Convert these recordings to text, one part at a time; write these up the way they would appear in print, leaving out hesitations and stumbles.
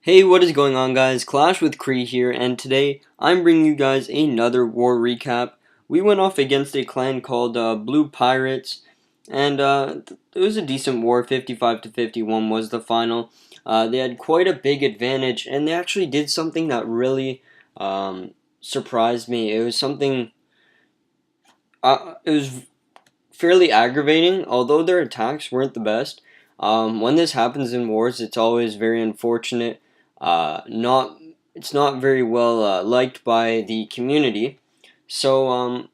Hey, what is going on, guys? Clash with Kree here, and today I'm bringing you guys another war recap. We went off against a clan called Blue Pirates, and it was a decent war. 55 to 51 was the final. They had quite a big advantage, and they actually did something that really surprised me. It was fairly aggravating, although their attacks weren't the best. When this happens in wars, it's always very unfortunate. Not it's not very well liked by the community. So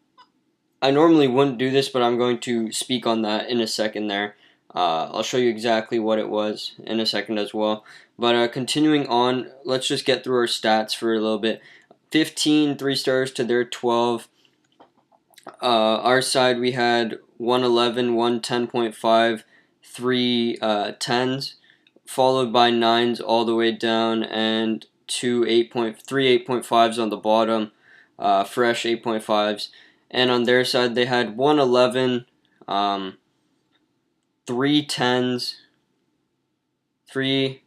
I normally wouldn't do this, but I'm going to speak on that in a second. There, I'll show you exactly what it was in a second as well. But continuing on, let's just get through our stats for a little bit. 15 3 stars to their 12. Our side we had 111, 110.5, three tens, followed by nines all the way down, and two 8.5s on the bottom, fresh 8.5s. And on their side they had 111, three tens, three,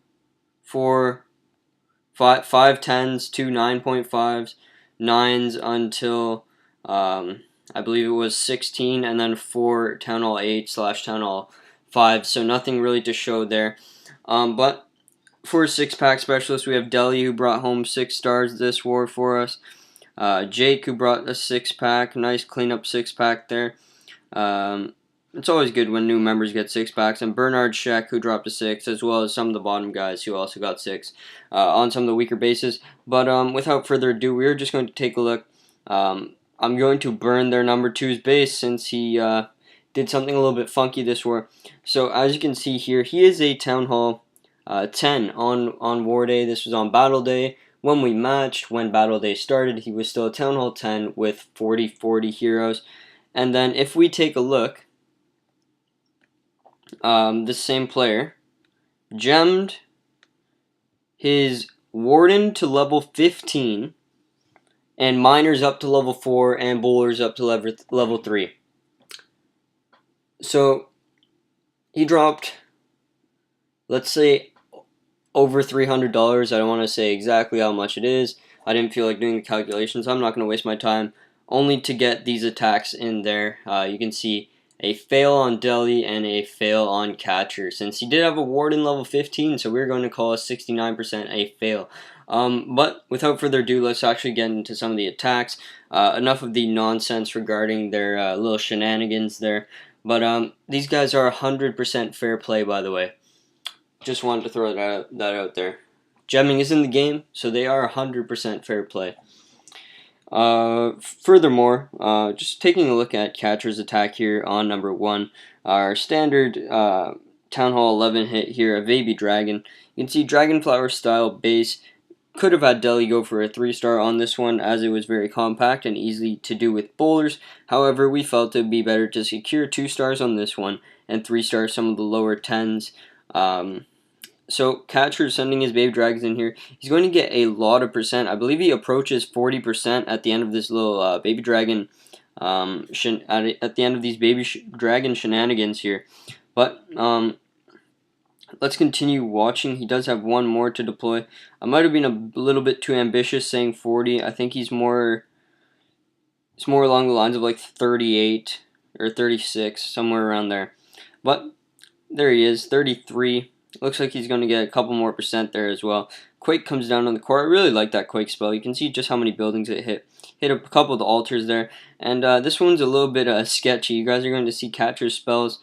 four, five tens, two 9.5s, nines until I believe it was 16, and then 4 Town Hall 8 / Town Hall 5, so nothing really to show there. But for 6-pack specialist, we have Deli, who brought home 6 stars this war for us. Jake, who brought a 6-pack, nice cleanup 6-pack there. It's always good when new members get 6-packs. And Bernard Sheck, who dropped a 6, as well as some of the bottom guys who also got 6 on some of the weaker bases. But without further ado, we're just going to take a look. I'm going to burn their number 2's base since he did something a little bit funky this war. So as you can see here, he is a Town Hall 10 on War Day. This was on Battle Day. When we matched, when Battle Day started, he was still a Town Hall 10 with 40 heroes. And then if we take a look, this same player gemmed his Warden to level 15, and Miners up to level 4, and Bowlers up to level 3. So he dropped, let's say, over $300. I don't want to say exactly how much it is. I didn't feel like doing the calculations. I'm not going to waste my time only to get these attacks in there. You can see a fail on Deli and a fail on Catcher. Since he did have a Warden level 15, so we're going to call a 69% a fail. But without further ado, let's actually get into some of the attacks. Enough of the nonsense regarding their little shenanigans there. But these guys are 100% fair play, by the way. Just wanted to throw that out there. Gemming is in the game, so they are 100% fair play. Furthermore, just taking a look at Catcher's attack here on number 1, our standard Town Hall 11 hit here, a Baby Dragon. You can see Dragonflower style base. Could have had Deli go for a 3-star on this one, as it was very compact and easy to do with bowlers. However, we felt it would be better to secure 2 stars on this one and 3 stars some of the lower 10s. So Catcher sending his Baby Dragons in here. He's going to get a lot of percent. I believe he approaches 40% at the end of this little Baby Dragon, at the end of these Baby Dragon shenanigans here. But let's continue watching. He does have one more to deploy. I might have been a little bit too ambitious saying 40. I think it's more along the lines of like 38 or 36, somewhere around there. But there he is, 33. Looks like he's going to get a couple more percent there as well. Quake comes down on the core. I really like that Quake spell. You can see just how many buildings it hit. Hit a couple of the altars there. And this one's a little bit sketchy. You guys are going to see Catcher's spells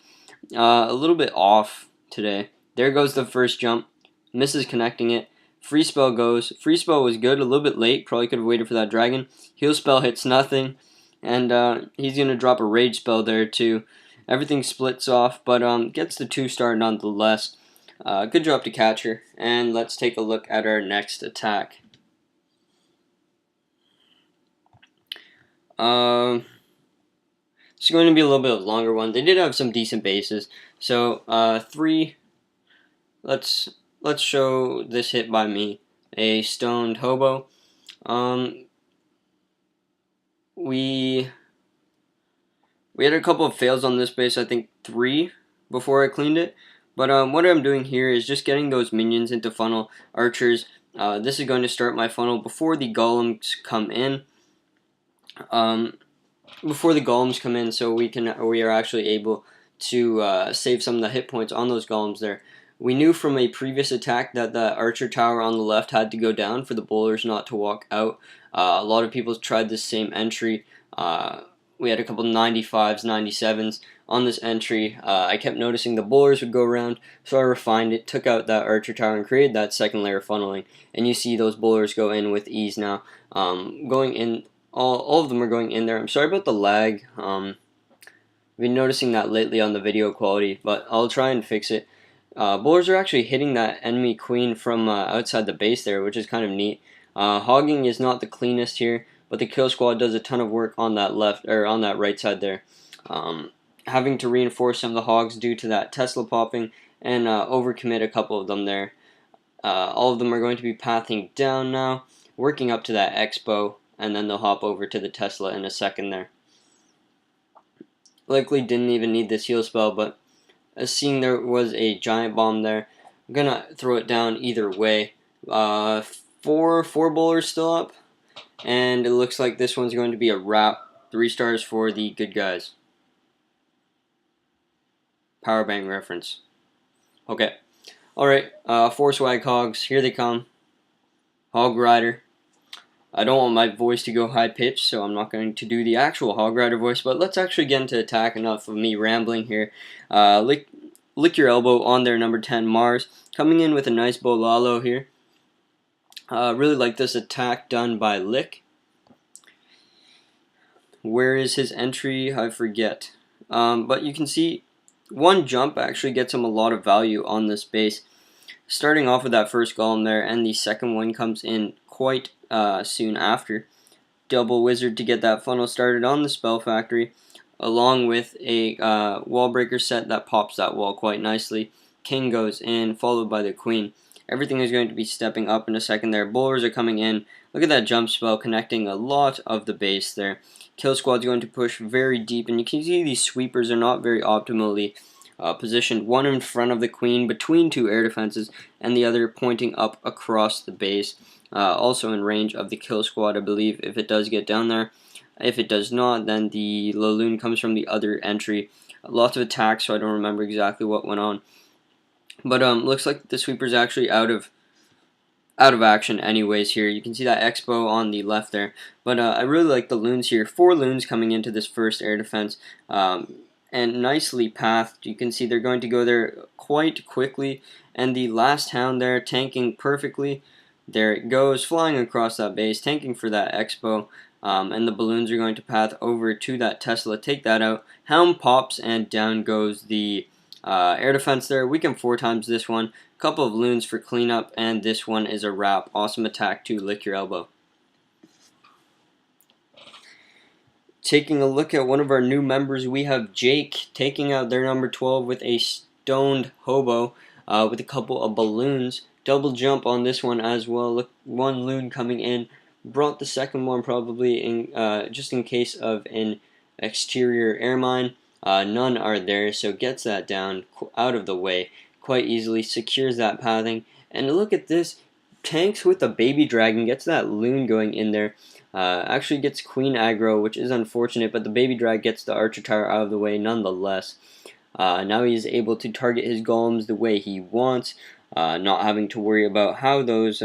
a little bit off today. There goes the first jump. Misses connecting it. Free spell goes. Free spell was good. A little bit late. Probably could have waited for that dragon. Heal spell hits nothing. And he's going to drop a rage spell there too. Everything splits off, but gets the 2-star nonetheless. Good job to Catcher, and let's take a look at our next attack. It's going to be a little bit of a longer one. They did have some decent bases, so 3. Let's show this hit by me. A Stoned Hobo. We had a couple of fails on this base. I think 3 before I cleaned it. But what I'm doing here is just getting those minions into funnel archers. This is going to start my funnel before the golems come in. So we are actually able to save some of the hit points on those golems there. We knew from a previous attack that the archer tower on the left had to go down for the bowlers not to walk out. A lot of people tried this same entry. We had a couple 95s, 97s on this entry. I kept noticing the bowlers would go around, so I refined it, took out that archer tower, and created that second layer funneling. And you see those bowlers go in with ease now. Going in, all of them are going in there. I'm sorry about the lag. I've been noticing that lately on the video quality, but I'll try and fix it. Bowlers are actually hitting that enemy queen from outside the base there, which is kind of neat. Hogging is not the cleanest here, but the kill squad does a ton of work on that left or on that right side there. Having to reinforce some of the hogs due to that Tesla popping and overcommit a couple of them there. All of them are going to be pathing down now, working up to that Expo, and then they'll hop over to the Tesla in a second there. Likely didn't even need this heal spell, but seeing there was a giant bomb there, I'm gonna throw it down either way. Four bowlers still up, and it looks like this one's going to be a wrap. 3 stars for the good guys. Powerbang reference. Okay. Alright, 4 swag hogs. Here they come. Hog Rider. I don't want my voice to go high pitched, so I'm not going to do the actual Hog Rider voice, but let's actually get into attack. Enough of me rambling here. Lick your elbow on their number 10 Mars. Coming in with a nice Bolalo here. Really like this attack done by Lick. Where is his entry? I forget. But you can see one jump actually gets him a lot of value on this base. Starting off with that first golem there, and the second one comes in quite soon after. Double wizard to get that funnel started on the spell factory, along with a wall breaker set that pops that wall quite nicely. King goes in, followed by the queen. Everything is going to be stepping up in a second there. Bowlers are coming in. Look at that jump spell connecting a lot of the base there. Kill squad's going to push very deep, and you can see these sweepers are not very optimally positioned. One in front of the queen between 2 air defenses, and the other pointing up across the base. Also in range of the kill squad, I believe, if it does get down there. If it does not, then the Laloon comes from the other entry. Lots of attacks, so I don't remember exactly what went on. But looks like the sweeper's actually out of action anyways here. You can see that Expo on the left there. But I really like the loons here. 4 loons coming into this first air defense. And nicely pathed. You can see they're going to go there quite quickly. And the last hound there tanking perfectly. There it goes, flying across that base, tanking for that Expo. And the balloons are going to path over to that Tesla, take that out. Hound pops, and down goes the air defense there. We can 4 times this one. Couple of loons for cleanup, and this one is a wrap. Awesome attack to lick your elbow. Taking a look at one of our new members, we have Jake taking out their number 12 with a stoned hobo with a couple of balloons. Double jump on this one as well. Look, 1 loon coming in. Brought the second one probably in just in case of an exterior air mine. None are there, so gets that down out of the way quite easily. Secures that pathing. And look at this. Tanks with a baby dragon. Gets that loon going in there. Actually gets queen aggro, which is unfortunate, but the baby drag gets the archer tower out of the way nonetheless. Now he's able to target his golems the way he wants, not having to worry about how those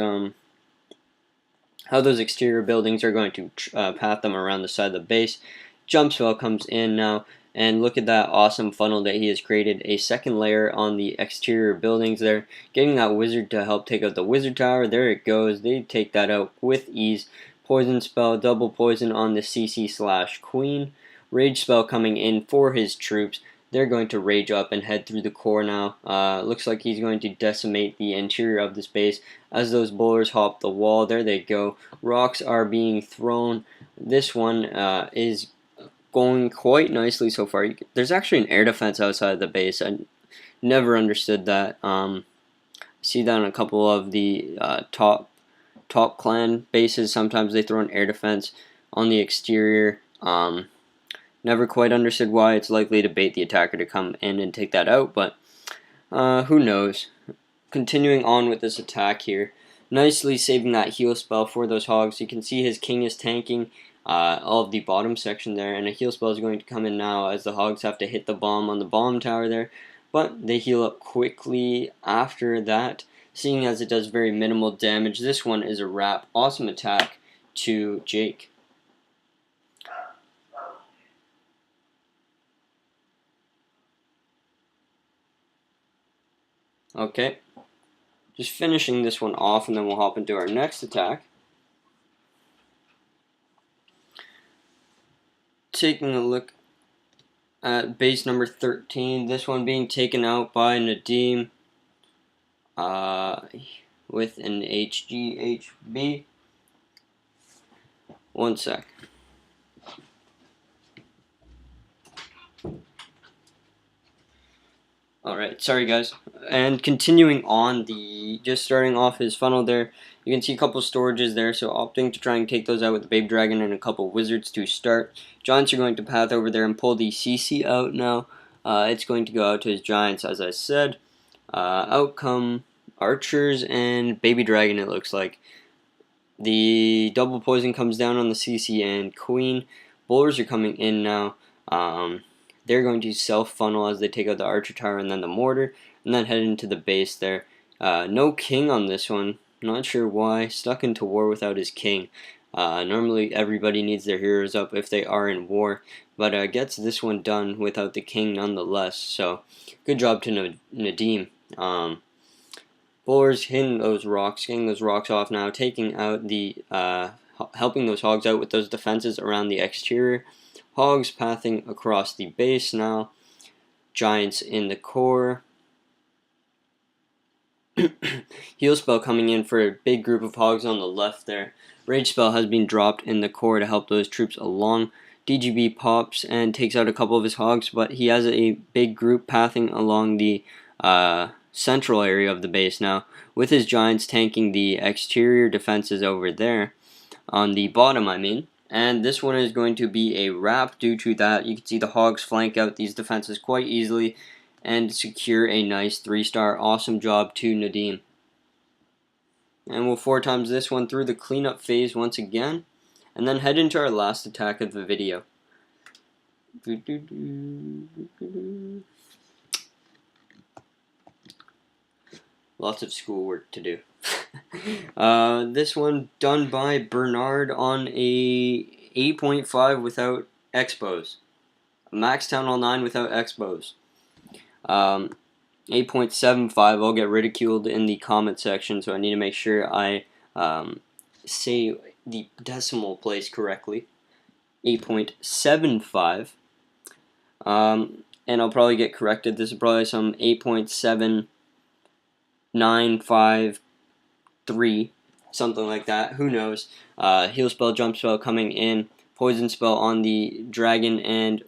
exterior buildings are going to path them around the side of the base. Jump spell comes in now, and look at that awesome funnel that he has created. A second layer on the exterior buildings there, getting that wizard to help take out the wizard tower. There it goes. They take that out with ease. Poison spell, double poison on the CC/queen. Rage spell coming in for his troops. They're going to rage up and head through the core now. Looks like he's going to decimate the interior of this base as those bowlers hop the wall. There they go. Rocks are being thrown. This one is going quite nicely so far. There's actually an air defense outside the base. I never understood that. See that on a couple of the top clan bases. Sometimes they throw an air defense on the exterior. Never quite understood why. It's likely to bait the attacker to come in and take that out, but who knows? Continuing on with this attack here, nicely saving that heal spell for those hogs. You can see his king is tanking all of the bottom section there, and a heal spell is going to come in now as the hogs have to hit the bomb on the bomb tower there, but they heal up quickly after that, seeing as it does very minimal damage. This one is a wrap. Awesome attack to Jake. Okay, just finishing this one off, and then we'll hop into our next attack. Taking a look at base number 13, this one being taken out by Nadim with an HGHB. One sec. Alright, sorry guys. And continuing on, just starting off his funnel there, you can see a couple storages there, so opting to try and take those out with the Baby Dragon and a couple Wizards to start. Giants are going to path over there and pull the CC out now. It's going to go out to his Giants, as I said. Out come Archers and Baby Dragon, it looks like. The double poison comes down on the CC and Queen. Bowlers are coming in now. They're going to self-funnel as they take out the Archer Tower and then the Mortar, and then head into the base there. No King on this one. Not sure why. Stuck into war without his King. Normally everybody needs their heroes up if they are in war, but gets this one done without the King nonetheless. So good job to Nadim. Bowlers hitting those rocks, getting those rocks off now, taking out the helping those hogs out with those defenses around the exterior. Hogs pathing across the base now. Giants in the core. Heal spell coming in for a big group of hogs on the left there. Rage spell has been dropped in the core to help those troops along. DGB pops and takes out a couple of his hogs, but he has a big group pathing along the central area of the base now, with his Giants tanking the exterior defenses over there. On the bottom, I mean. And this one is going to be a wrap due to that. You can see the hogs flank out these defenses quite easily and secure a nice 3-star. Awesome job to Nadim. And we'll 4 times this one through the cleanup phase once again, and then head into our last attack of the video. Lots of schoolwork to do. This one done by Bernard on a 8.5 without expos. Max Town Hall 9 without expos. 8.75, I'll get ridiculed in the comment section, so I need to make sure I say the decimal place correctly. 8.75. And I'll probably get corrected. This is probably some 8.7953, something like that. Who knows? Heal spell, jump spell coming in. Poison spell on the dragon and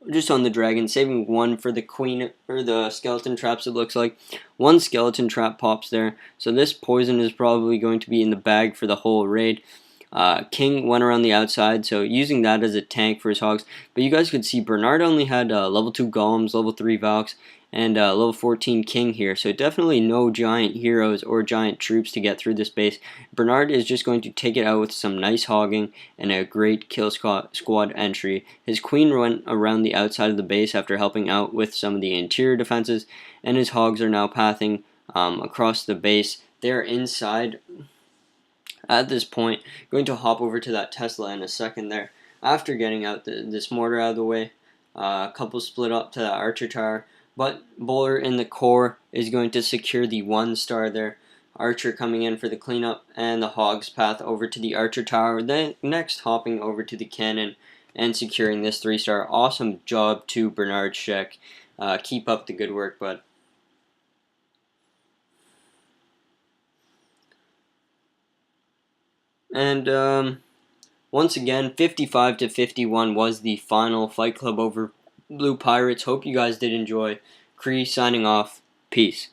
just on the dragon, saving 1 for the queen, or the skeleton traps, it looks like. 1 skeleton trap pops there, so this poison is probably going to be in the bag for the whole raid. King went around the outside, so using that as a tank for his hogs. But you guys could see Bernard only had level 2 golems, level 3 Valks, and level 14 King here, so definitely no giant heroes or giant troops to get through this base. Bernard is just going to take it out with some nice hogging and a great kill squad entry. His queen went around the outside of the base after helping out with some of the interior defenses, and his hogs are now pathing across the base. They're inside at this point. Going to hop over to that Tesla in a second there. After getting out this mortar out of the way, a couple split up to that Archer Tower. But Bowler in the core is going to secure the 1-star there. Archer coming in for the cleanup, and the Hogs path over to the Archer Tower. Then next hopping over to the cannon and securing this 3-star. Awesome job to Bernard Sheck. Keep up the good work, bud. And once again, 55-51 was the final Fight Club over Blue Pirates. Hope you guys did enjoy. Kree signing off. Peace.